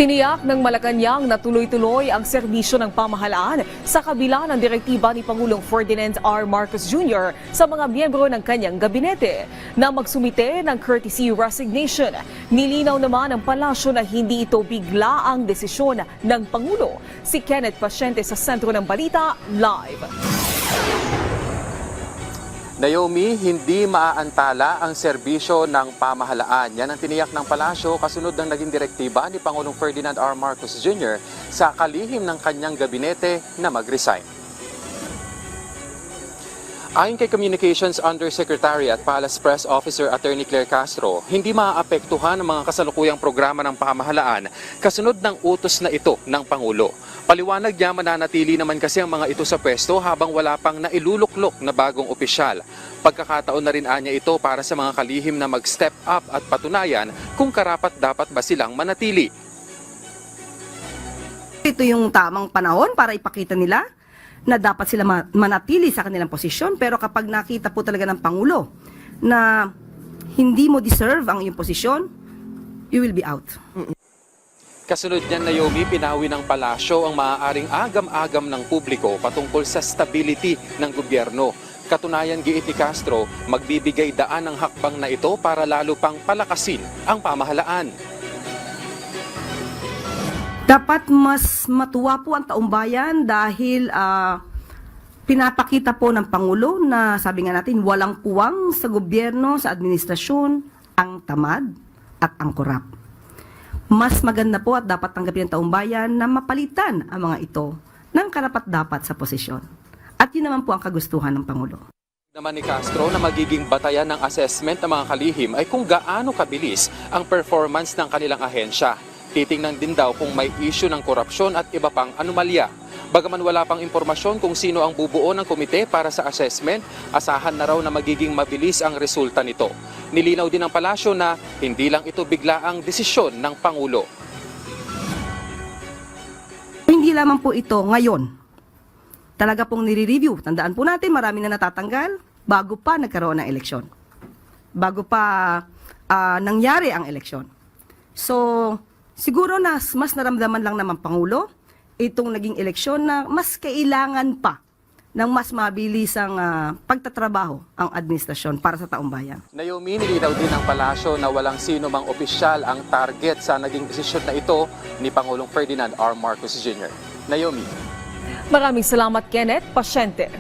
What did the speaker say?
Tiniyak ng Malacanang na tuloy-tuloy ang serbisyo ng pamahalaan sa kabila ng direktiba ni Pangulong Ferdinand R. Marcos Jr. sa mga miyembro ng kanyang gabinete na magsumite ng courtesy resignation. Nilinaw naman ng palasyo na hindi ito bigla ang desisyon ng Pangulo. Si Kenneth Pasyente sa Sentro ng Balita, live. Naomi, hindi maaantala ang serbisyo ng pamahalaan. Yan ang tiniyak ng palasyo kasunod ng naging direktiba ni Pangulong Ferdinand R. Marcos Jr. sa kalihim ng kanyang gabinete na mag-resign. Ayon kay Communications Undersecretary at Palace Press Officer Attorney Claire Castro, hindi maaapektuhan ang mga kasalukuyang programa ng pamahalaan kasunod ng utos na ito ng Pangulo. Paliwanag niya, mananatili naman kasi ang mga ito sa pwesto habang wala pang nailuluklok na bagong opisyal. Pagkakataon na rin anya ito para sa mga kalihim na mag-step up at patunayan kung karapat-dapat ba silang manatili. Ito yung tamang panahon para ipakita nila na dapat sila manatili sa kanilang posisyon. Pero kapag nakita po talaga ng Pangulo na hindi mo deserve ang iyong posisyon, you will be out. Kasunod niyan, Naomi, pinawi ng palasyo ang maaaring agam-agam ng publiko patungkol sa stability ng gobyerno. Katunayan, giit ni Castro, magbibigay daan ang hakbang na ito para lalo pang palakasin ang pamahalaan. Dapat mas matuwa po ang taumbayan dahil pinapakita po ng Pangulo na sabi nga natin walang puwang sa gobyerno, sa administrasyon, ang tamad at ang korap. Mas maganda po at dapat tanggapin ng taumbayan na mapalitan ang mga ito ng karapat-dapat sa posisyon. At yun naman po ang kagustuhan ng Pangulo. Naman ni Castro na magiging batayan ng assessment ng mga kalihim ay kung gaano kabilis ang performance ng kanilang ahensya. Titingnan din daw kung may issue ng korupsyon at iba pang anomalya. Bagaman wala pang impormasyon kung sino ang bubuo ng komite para sa assessment, asahan na raw na magiging mabilis ang resulta nito. Nilinaw din ng palasyo na hindi lang ito bigla ang desisyon ng Pangulo. Hindi lamang po ito ngayon. Talaga pong nire-review. Tandaan po natin, marami na natatanggal bago pa nagkaroon ng eleksyon. Bago pa nangyari ang eleksyon. So, siguro na mas naramdaman lang naman Pangulo itong naging eleksyon na mas kailangan pa ng mas mabilisang pagtatrabaho ang administrasyon para sa taong bayan. Naomi, nilinaw din ng palasyo na walang sino mang opisyal ang target sa naging desisyon na ito ni Pangulong Ferdinand R. Marcos Jr. Naomi. Maraming salamat, Kenneth Pasyente.